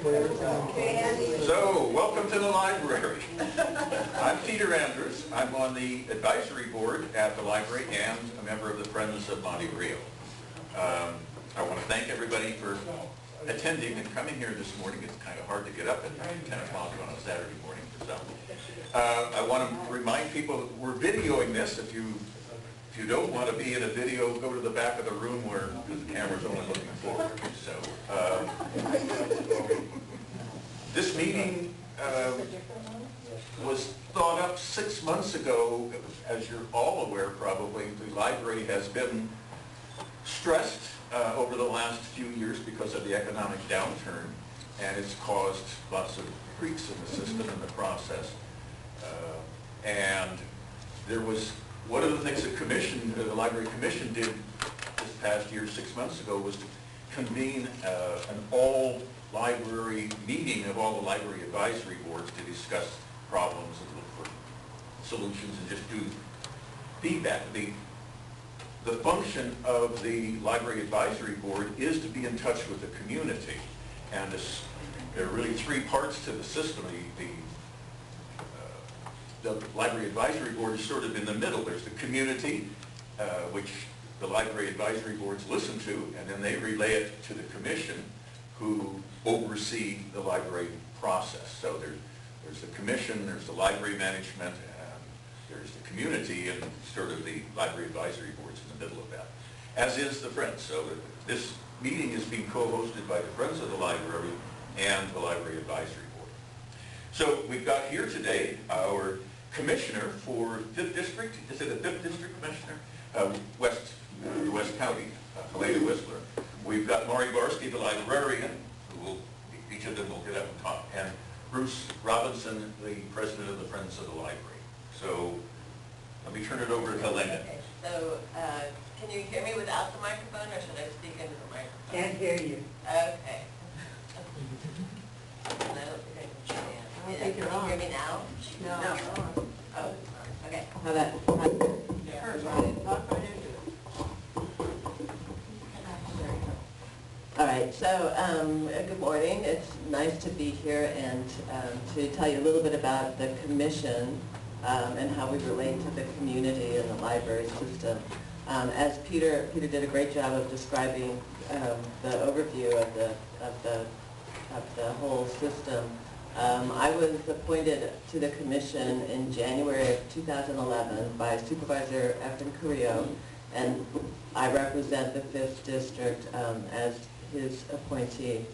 So, welcome to the library. I'm Peter Andrews. I'm on the advisory board at the library and a member of the Friends of Monte Rio. I want to thank everybody for attending and coming here this morning. It's kind of hard to get up at 10 o'clock on a Saturday morning for some. I want to remind people that we're videoing this. If you don't want to be in a video, go to the back of the room where the camera's only looking forward. So, this meeting was thought up 6 months ago. As you're all aware, probably, the library has been stressed over the last few years because of the economic downturn, and it's caused lots of creaks in the system in the process. And there was one of the things the Library Commission did this past year, 6 months ago, was to convene an all-library meeting of all the library advisory boards to discuss problems and look for solutions and just do feedback. The function of the library advisory board is to be in touch with the community, and there are really three parts to the system. The library advisory board is sort of in the middle. There's the community, which the library advisory boards listen to, and then they relay it to the commission, who oversee the library process. So there's the commission, there's the library management, and there's the community, and sort of the library advisory boards in the middle of that, as is the Friends. So this meeting is being co-hosted by the Friends of the Library and the Library Advisory Board. So we've got here today our commissioner for 5th District. Is it a 5th District commissioner? West County, Helena Whistler. We've got Maury Barsky, the librarian, each of them will get up and talk, and Bruce Robinson, the president of the Friends of the Library. So let me turn it over to Helena. Okay. So can you hear me without the microphone, or should I speak into the microphone? Can't hear you. Okay. I don't think I can try it. I don't think you're on. Can you hear me now? No. Oh, okay. How that? All right, so good morning. It's nice to be here and to tell you a little bit about the commission and how we relate to the community and the library system. As Peter did a great job of describing the overview of the whole system. I was appointed to the commission in January of 2011 by Supervisor Efren Carrillo, and I represent the 5th District as his appointee.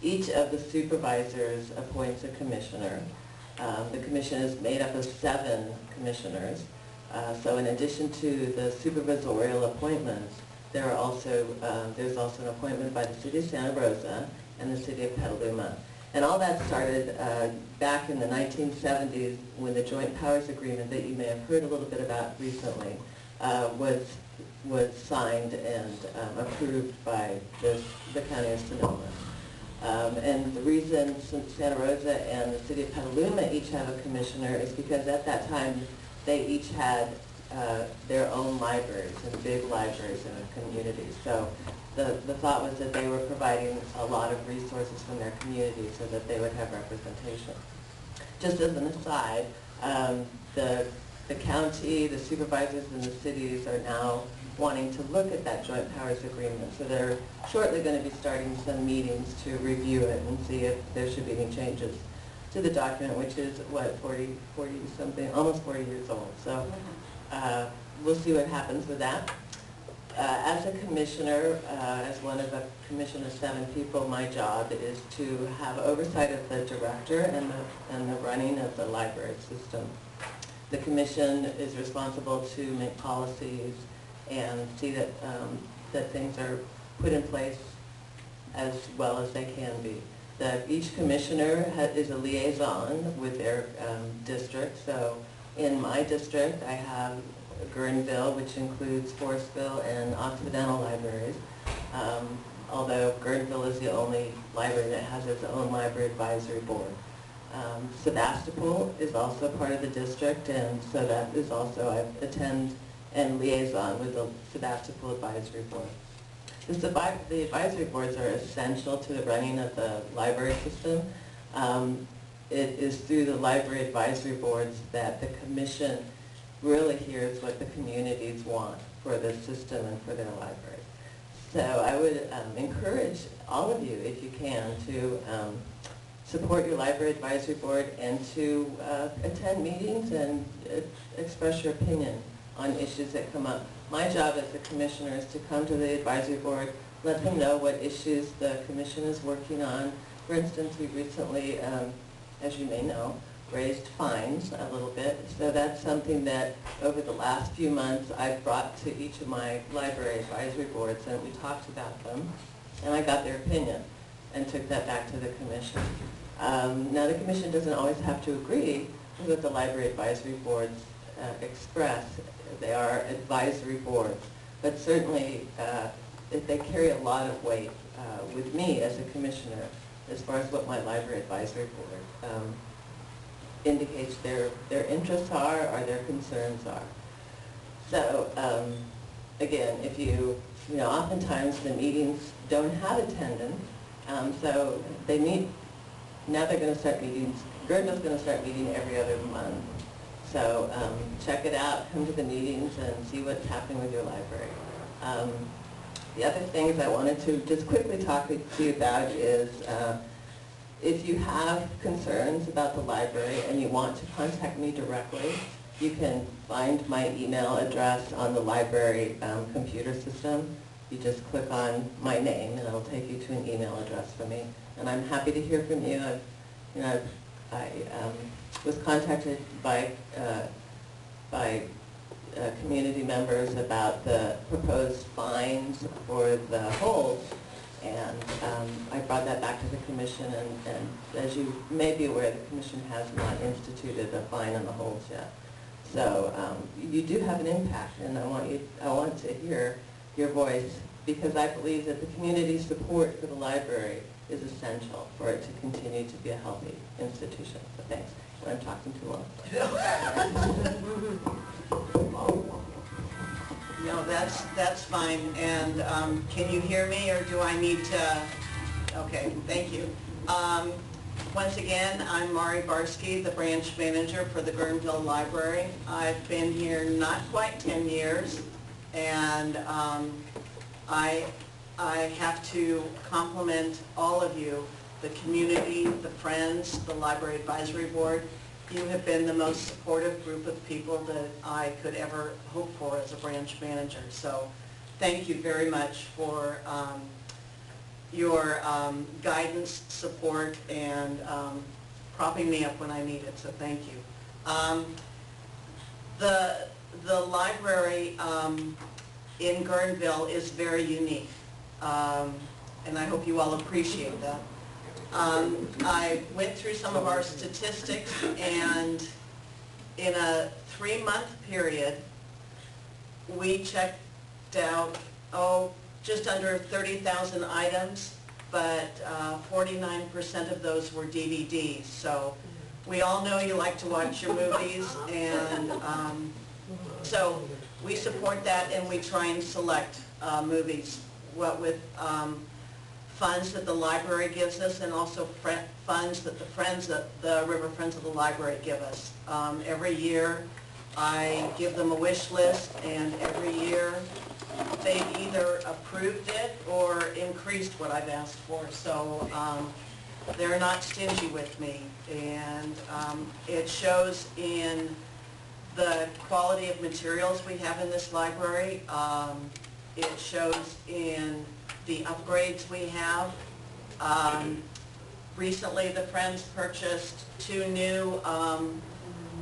Each of the supervisors appoints a commissioner. The commission is made up of 7 commissioners. So in addition to the supervisorial appointments, there's also an appointment by the City of Santa Rosa and the City of Petaluma. And all that started back in the 1970s when the Joint Powers Agreement that you may have heard a little bit about recently was signed and approved by the County of Sonoma. And the reason Santa Rosa and the City of Petaluma each have a commissioner is because at that time they each had their own libraries and big libraries in the community. So the thought was that they were providing a lot of resources from their community so that they would have representation. Just as an aside, the county, the supervisors in the cities are now wanting to look at that joint powers agreement. So they're shortly going to be starting some meetings to review it and see if there should be any changes to the document, which is, what, 40 something, almost 40 years old. So we'll see what happens with that. As a commissioner, as one of a commission of 7 people, my job is to have oversight of the director and the running of the library system. The commission is responsible to make policies and see that that things are put in place as well as they can be. Each commissioner is a liaison with their district. So in my district, I have Guerneville, which includes Forestville and Occidental libraries, although Guerneville is the only library that has its own library advisory board. Sebastopol is also part of the district, and so that is also, I attend and liaison with the Sebastopol Advisory Board. The advisory boards are essential to the running of the library system. It is through the library advisory boards that the commission really hears what the communities want for the system and for their libraries. So I would encourage all of you, if you can, to support your library advisory board and to attend meetings and express your opinion on issues that come up. My job as a commissioner is to come to the advisory board, let them know what issues the commission is working on. For instance, we recently, as you may know, raised fines a little bit. So that's something that over the last few months I've brought to each of my library advisory boards, and we talked about them, and I got their opinion and took that back to the commission. Now the commission doesn't always have to agree with what the library advisory boards express. They are advisory boards, but certainly they carry a lot of weight with me as a commissioner as far as what my library advisory board indicates their interests are or their concerns are. So again, if you know, oftentimes the meetings don't have attendance, so they meet, now they're going to start meetings, Guerneville's going to start meeting every other month. So check it out, come to the meetings and see what's happening with your library. The other things I wanted to just quickly talk to you about is if you have concerns about the library and you want to contact me directly, you can find my email address on the library computer system. You just click on my name and it'll take you to an email address for me. And I'm happy to hear from you. I was contacted by community members about the proposed fines for the holds, and I brought that back to the commission, and as you may be aware, the commission has not instituted a fine on the holds yet. So you do have an impact, and I want to hear your voice, because I believe that the community support for the library is essential for it to continue to be a healthy institution. So thanks. I'm talking too long. No, that's fine. And can you hear me, or do I need to? Okay, thank you. Once again, I'm Mari Barsky, the branch manager for the Guerneville Library. I've been here not quite 10 years, and I have to compliment all of you, the community, the friends, the library advisory board. You have been the most supportive group of people that I could ever hope for as a branch manager. So thank you very much for your guidance, support, and propping me up when I need it. So thank you. The library in Guerneville is very unique, and I hope you all appreciate that. I went through some of our statistics, and in a 3-month period, we checked out, just under 30,000 items, but 49% of those were DVDs. So we all know you like to watch your movies, and so we support that, and we try and select movies, what with funds that the library gives us, and also funds that the River Friends of the Library give us. Every year I give them a wish list, and every year they've either approved it or increased what I've asked for. So they're not stingy with me, and it shows in the quality of materials we have in this library. It shows in the upgrades we have. Recently, the Friends purchased 2 new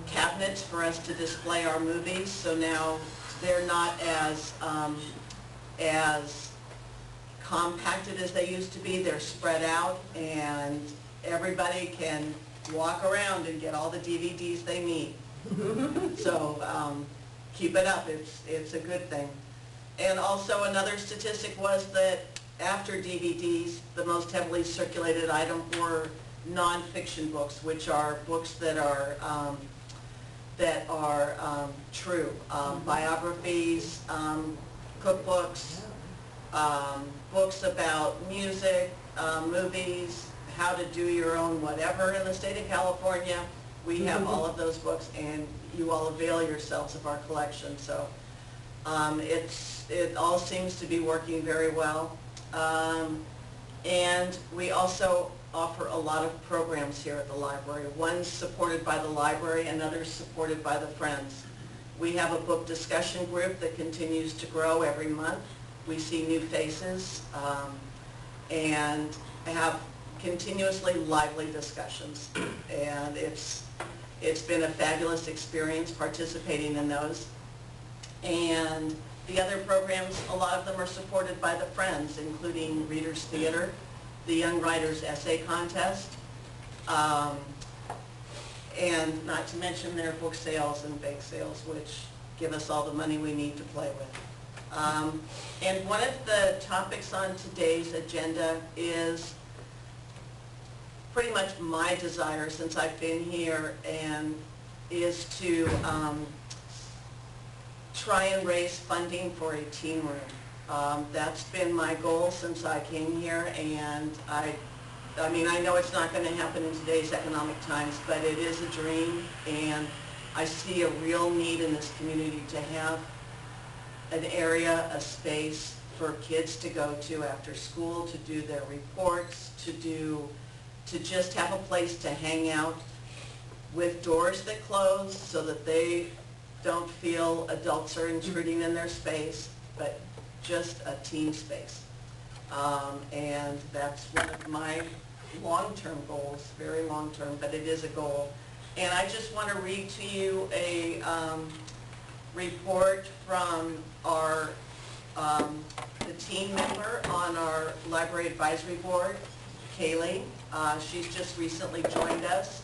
cabinets for us to display our movies, so now they're not as compacted as they used to be. They're spread out, and everybody can walk around and get all the DVDs they need. So keep it up. It's a good thing. And also another statistic was that after DVDs, the most heavily circulated item were nonfiction books, which are books that are true, biographies, cookbooks, books about music, movies, how to do your own whatever in the state of California. We have all of those books, and you all avail yourselves of our collection. So it all seems to be working very well. And we also offer a lot of programs here at the library. One's supported by the library and others supported by the Friends. We have a book discussion group that continues to grow every month. We see new faces and have continuously lively discussions. And it's been a fabulous experience participating in those. And the other programs, a lot of them are supported by the Friends, including Readers Theater, the Young Writers Essay Contest, and not to mention their book sales and bake sales, which give us all the money we need to play with. And one of the topics on today's agenda is pretty much my desire since I've been here, and is to try and raise funding for a teen room. That's been my goal since I came here, and I mean, I know it's not going to happen in today's economic times, but it is a dream, and I see a real need in this community to have an area, a space for kids to go to after school, to do their reports, to just have a place to hang out with doors that close so that they don't feel adults are intruding in their space, but just a teen space. And that's one of my long-term goals, very long-term, but it is a goal. And I just want to read to you a report from our the teen member on our library advisory board, Kaylee. She's just recently joined us.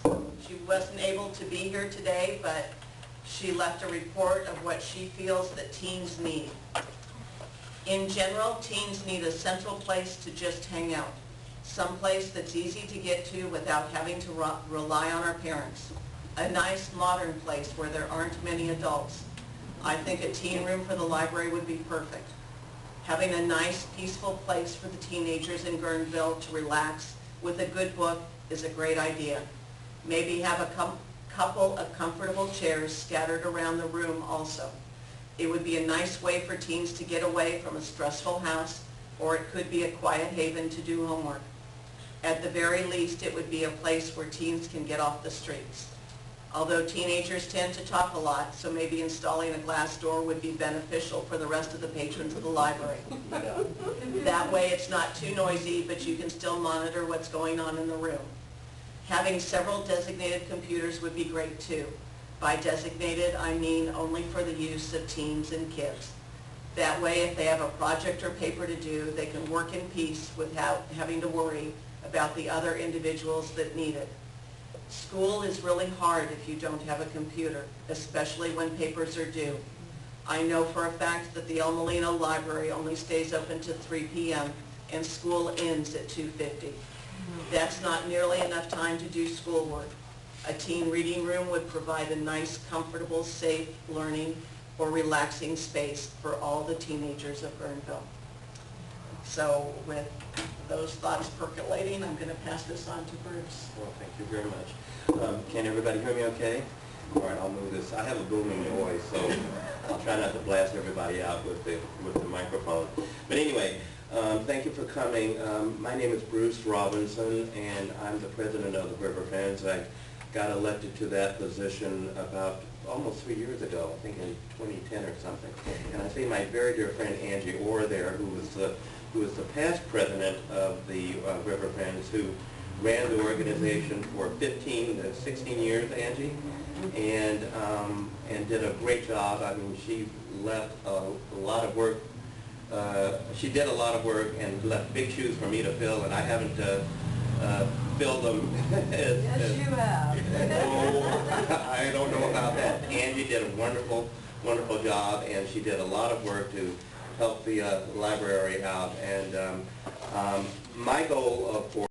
She wasn't able to be here today, but she left a report of what she feels that teens need. In general, teens need a central place to just hang out, someplace that's easy to get to without having to rely on our parents, a nice modern place where there aren't many adults. I think a teen room for the library would be perfect. Having a nice, peaceful place for the teenagers in Guerneville to relax with a good book is a great idea. Maybe have a couple of comfortable chairs scattered around the room also. It would be a nice way for teens to get away from a stressful house, or it could be a quiet haven to do homework. At the very least, it would be a place where teens can get off the streets. Although teenagers tend to talk a lot, so maybe installing a glass door would be beneficial for the rest of the patrons of the library. That way it's not too noisy, but you can still monitor what's going on in the room. Having several designated computers would be great too. By designated, I mean only for the use of teens and kids. That way, if they have a project or paper to do, they can work in peace without having to worry about the other individuals that need it. School is really hard if you don't have a computer, especially when papers are due. I know for a fact that the El Molino Library only stays open to 3 p.m. and school ends at 2:50. That's not nearly enough time to do schoolwork. A teen reading room would provide a nice, comfortable, safe learning or relaxing space for all the teenagers of Guerneville. So with those thoughts percolating, I'm going to pass this on to Bruce. Well, thank you very much. Can everybody hear me okay? All right, I'll move this. I have a booming noise, so I'll try not to blast everybody out with the microphone. But anyway, thank you for coming. My name is Bruce Robinson, and I'm the president of the River Friends. I got elected to that position about almost 3 years ago, I think in 2010 or something. And I see my very dear friend Angie Orr there, who was the past president of the River Friends, who ran the organization for 15 to 16 years, Angie, and did a great job. I mean, she left a lot of work. She did a lot of work and left big shoes for me to fill, and I haven't filled them. Yes, you have. Oh, I don't know about that. Angie did a wonderful, wonderful job, and she did a lot of work to help the library out. And my goal for